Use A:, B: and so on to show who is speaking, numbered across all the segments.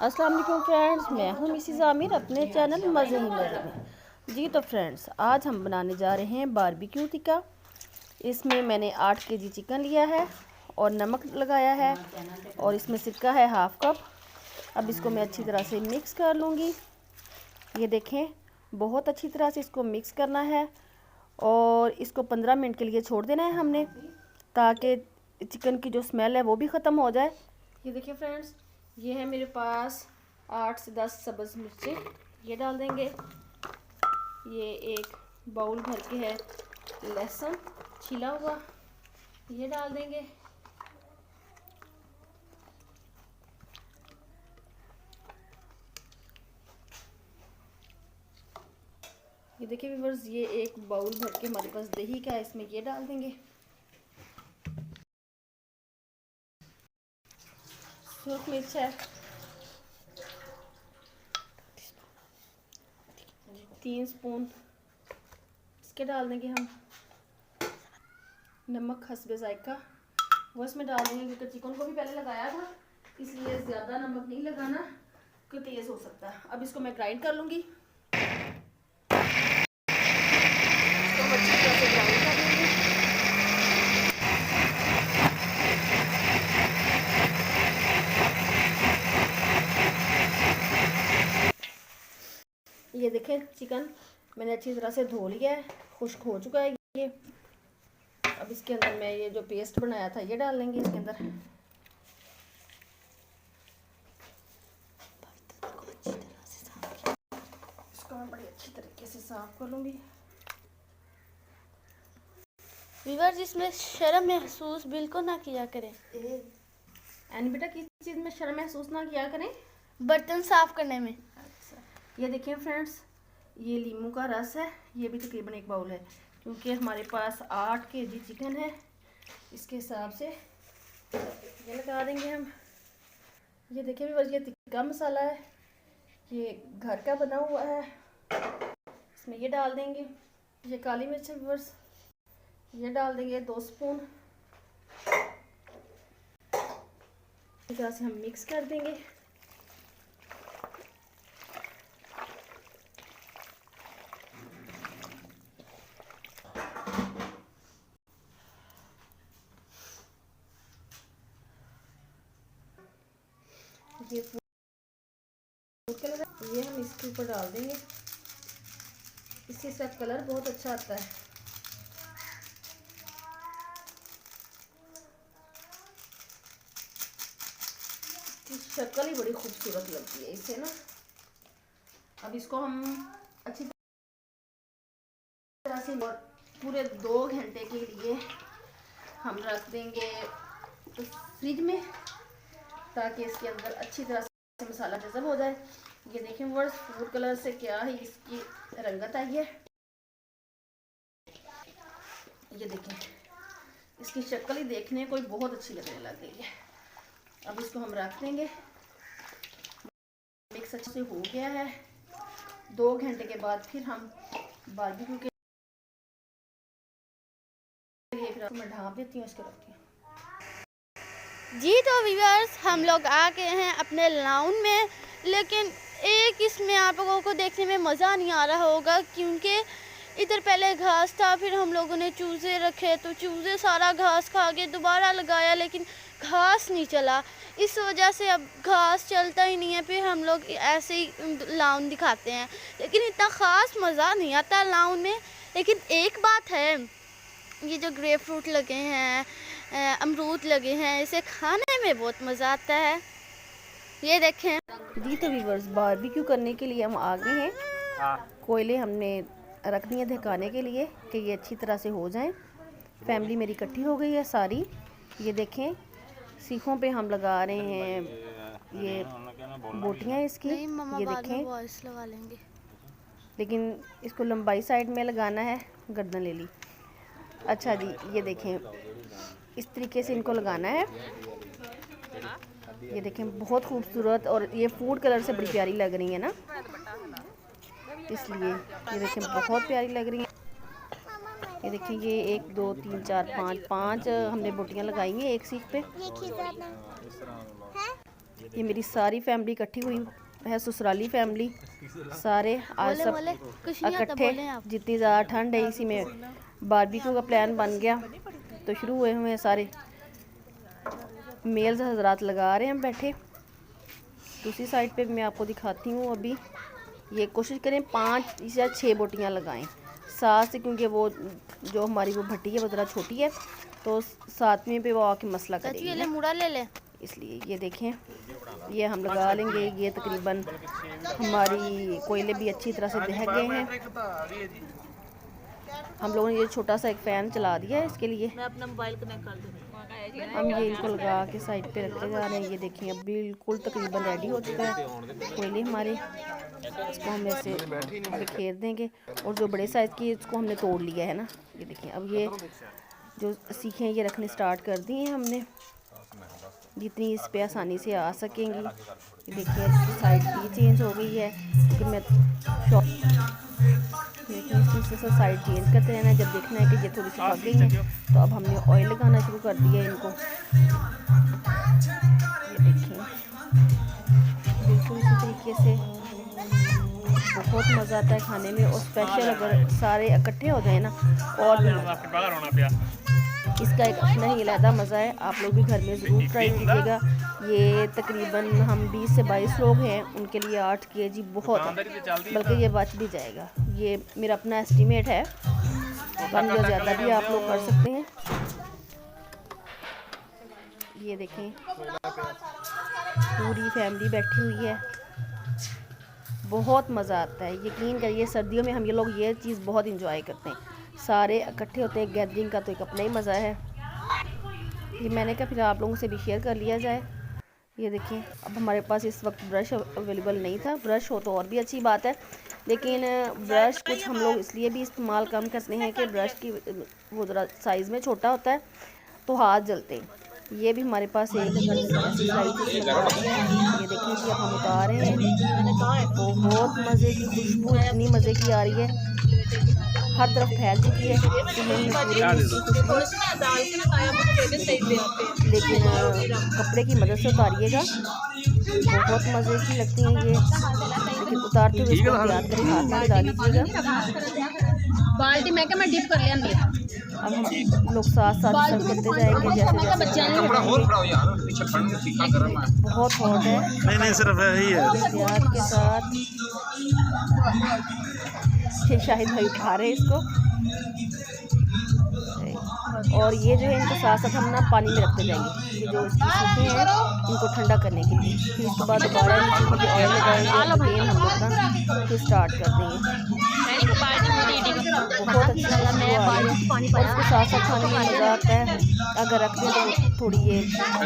A: अस्सलाम वालेकुम फ्रेंड्स, मैं हूं मिसेस आमिर अपने चैनल मज़े ही मज़े में। जी तो फ्रेंड्स, आज हम बनाने जा रहे हैं बारबेक्यू टिक्का। इसमें मैंने 8 केजी चिकन लिया है और नमक लगाया है और इसमें सिरका है हाफ़ कप। अब इसको मैं अच्छी तरह से मिक्स कर लूँगी। ये देखें, बहुत अच्छी तरह से इसको मिक्स करना है और इसको 15 मिनट के लिए छोड़ देना है हमने, ताकि चिकन की जो स्मेल है वो भी ख़त्म हो जाए। ये देखिए फ्रेंड्स, ये है मेरे पास 8 से 10 सब्ज़ मिर्चें, ये डाल देंगे। ये एक बाउल भर के है लहसुन छिला हुआ, ये डाल देंगे। ये देखिए व्यूअर्स, ये एक बाउल भर के हमारे पास दही का है, इसमें ये डाल देंगे। सूख मिर्च है 3 स्पून, इसके डाल देंगे हम। नमक हस्बे जायका वो इसमें डाल देंगे, क्योंकि चिकन को भी पहले लगाया था, इसलिए ज़्यादा नमक नहीं लगाना क्योंकि तेज़ हो सकता है। अब इसको मैं ग्राइंड कर लूँगी। इसको अच्छी तरह से ग्राइंड कर लूँगी। ये देखें, चिकन मैंने अच्छी तरह से धो लिया है, खुश्क हो चुका है ये। अब इसके अंदर मैं ये जो पेस्ट बनाया था ये डाल लेंगे इसके अंदर। इसको मैं बड़ी अच्छी तरीके से साफ कर लूँगी।
B: व्यूअर्स, इसमें शर्म महसूस बिल्कुल ना किया करें।
A: एंड बेटा, किस चीज़ में शर्म महसूस ना किया करें?
B: बर्तन साफ करने में।
A: अच्छा, ये देखिए फ्रेंड्स, ये लीमू का रस है, ये भी तकरीबन 1 बाउल है, क्योंकि हमारे पास 8 केजी चिकन है, इसके हिसाब से ये लगा देंगे हम। ये देखिए भी, बस ये टिक्का मसाला है, ये घर का बना हुआ है, इसमें ये डाल देंगे। ये काली मिर्च है बस, ये डाल देंगे 2 स्पून। इस तरह से हम मिक्स कर देंगे। ये फूड कलर है, ये हम इसके ऊपर डाल देंगे, इससे इसका कलर बहुत अच्छा आता है। शक्ल ही बड़ी खूबसूरत लगती है इससे ना। अब इसको हम अच्छी तरह से पूरे 2 घंटे के लिए हम रख देंगे फ्रिज में, ताकि इसके अंदर अच्छी तरह से मसाला जज़ब हो जाए। ये देखें व्यूअर्स, फूड कलर से क्या ही इसकी रंगत आई है। ये देखें, इसकी शक्ल ही देखने को बहुत अच्छी लगने लग गई है। अब इसको हम रख देंगे। मिक्स अच्छे से हो गया है। 2 घंटे के बाद फिर हम बारबेक्यू के लिए फिर मैं ढाँप देती हूँ इसके रखती हूँ।
B: जी तो व्यूअर्स, हम लोग आ गए हैं अपने लाउन में, लेकिन एक इसमें आप लोगों को देखने में मज़ा नहीं आ रहा होगा, क्योंकि इधर पहले घास था, फिर हम लोगों ने चूज़े रखे तो चूज़े सारा घास खा के दोबारा लगाया, लेकिन घास नहीं चला। इस वजह से अब घास चलता ही नहीं है, फिर हम लोग ऐसे ही लाउन दिखाते हैं, लेकिन इतना ख़ास मज़ा नहीं आता लाउन में। लेकिन एक बात है, ये जो ग्रेप फ्रूट लगे हैं, अमरूद लगे हैं, इसे खाने में बहुत मज़ा आता है। ये देखें।
A: जी तो व्यूअर्स, बारबेक्यू करने के लिए हम आ गए हैं। कोयले हमने रख दिए धकाने के लिए कि ये अच्छी तरह से हो जाएं। फैमिली मेरी इकट्ठी हो गई है सारी। ये देखें, सीखों पे हम लगा रहे हैं ये बोटियाँ इसकी। ये देखें,
B: वॉइस लगा लेंगे,
A: लेकिन इसको लंबाई साइड में लगाना है, गर्दन ले ली। अच्छा जी, ये देखें, इस तरीके से इनको लगाना है। ये देखें, बहुत खूबसूरत, और ये फूड कलर से बड़ी प्यारी लग रही है ना, इसलिए ये देखें बहुत प्यारी लग रही हैं। ये देखिए, ये 1 2 3 4 5 हमने बोटियाँ लगाई हैं एक सीख पे। ये मेरी सारी फैमिली इकट्ठी हुई है, ससुराली फैमिली सारे आज सब
B: कुछ नहीं आता,
A: इकट्ठे।
B: बोलें आप।
A: जितनी ज़्यादा ठंड है इसी में बारबेक्यू का प्लान बन गया, तो शुरू हुए हुए हैं सारे मेल्स हजरात लगा रहे हैं बैठे। दूसरी साइड पे मैं आपको दिखाती हूँ। अभी ये कोशिश करें 5 या 6 बोटियाँ लगाएं साथ से, क्योंकि वो जो हमारी वो भट्टी है वो ज़रा छोटी है, तो 7वीं पे वो आके मसला करेगी ना,
B: मुड़ा ले ले।
A: इसलिए ये देखें ये हम लगा लेंगे। ये तकरीबन हमारी कोयले भी अच्छी तरह से दह गए हैं। हम लोगों ने ये छोटा सा एक फ़ैन चला दिया है इसके लिए।
C: मैं अपना मोबाइल कनेक्ट कर दूँगी।
A: हम ये इनको लगा के साइड पे रखते जा रहे हैं। ये देखिए अब बिल्कुल तकरीबन रेडी हो चुका है कोयले हमारे। इसको हम ऐसे बिखेर देंगे, और जो बड़े साइज़ की इसको हमने तोड़ लिया है ना। ये देखिए अब ये जो सीखे हैं ये रखने स्टार्ट कर दिए हैं हमने, जितनी इस पे आसानी से आ सकेंगी। ये देखिए इसकी साइड भी चेंज हो गई है, क्योंकि मैं इससे साइड चेंज करते रहना है। जब देखना है कि ये थोड़ी सी पक गई है तो अब हमने ऑयल लगाना शुरू कर दिया है इनको। ये देखिए बिल्कुल इसी तरीके से बहुत मज़ा आता है खाने में, और स्पेशल अगर सारे इकट्ठे हो जाए ना और भी इसका एक अपना ही अलहदा मज़ा है। आप लोग भी घर में ज़रूर ट्राई कीजिएगा। ये तकरीबन हम 20 से 22 लोग हैं, उनके लिए 8 kg बहुत है, बल्कि ये बच भी जाएगा। ये मेरा अपना एस्टीमेट है, कम या ज़्यादा भी आप लोग कर सकते हैं। ये देखें पूरी फैमिली बैठी हुई है, बहुत मज़ा आता है। यकीन करिए सर्दियों में हम ये लोग ये चीज़ बहुत इंजॉय करते हैं, सारे इकट्ठे होते हैं। गैदरिंग का तो एक अपना ही मज़ा है। ये मैंने कहा फिर आप लोगों से भी शेयर कर लिया जाए। ये देखें अब हमारे पास इस वक्त ब्रश अवेलेबल नहीं था, ब्रश हो तो और भी अच्छी बात है, लेकिन ब्रश कुछ हम लोग इसलिए भी इस्तेमाल कम करते हैं कि ब्रश की वो ज़रा साइज़ में छोटा होता है तो हाथ जलते हैं। ये भी हमारे पास एक ऐसी साइज लगा दिया है। ये देखिए जी अब हम उतार रहे हैं, तो बहुत मज़े की खुशबू इतनी मज़े की आ रही है, हर तरफ फैल चुकी है। लेकिन कपड़े की मदद से उतारिएगा, बहुत मज़े की लगती हैं ये, लेकिन उतारते हुए इसको याद करें हाथ में लगा लीजिएगा।
C: बाल्टी में क्या मैं डिप कर लिया।
A: अब हम लोग साथ साथ सर्व करते जाएंगे जैसे जैसे बहुत हॉट है।
D: नहीं सिर्फ यही है।
A: एहतियात के साथ ये शाहिद भाई उठा रहे हैं इसको, और ये जो है इनको साथ साथ हम ना पानी में रखते जाएंगे। ये जो इसकी सूखे हैं इनको ठंडा करने के लिए, फिर उसके बाद दोबारा ऑयल लगाएंगे, तेल हम लोग ना फिर स्टार्ट कर देंगे। बहुत अच्छा और उसके साथ साथ खाने में मज़ा आता है। अगर रख दें तो थोड़ी ये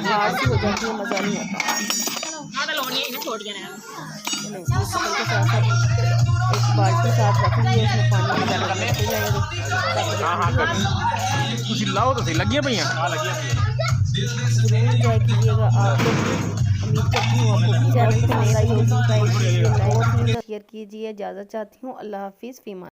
A: हार्ड सी हो जाती है, मज़ा नहीं आता। के साथ साथ एक बाल्टी साथ रखेंगे, उसमें पानी लगाना रखते जाएंगे ज़रूर इंजॉय कीजिएगा। आप लोग उम्मीद करती हूँ आपको चैनल को मेरा यूट्यूब शेयर कीजिए। इजाज़त चाहती हूँ। अल्लाह हाफिज़। फ़ीमा।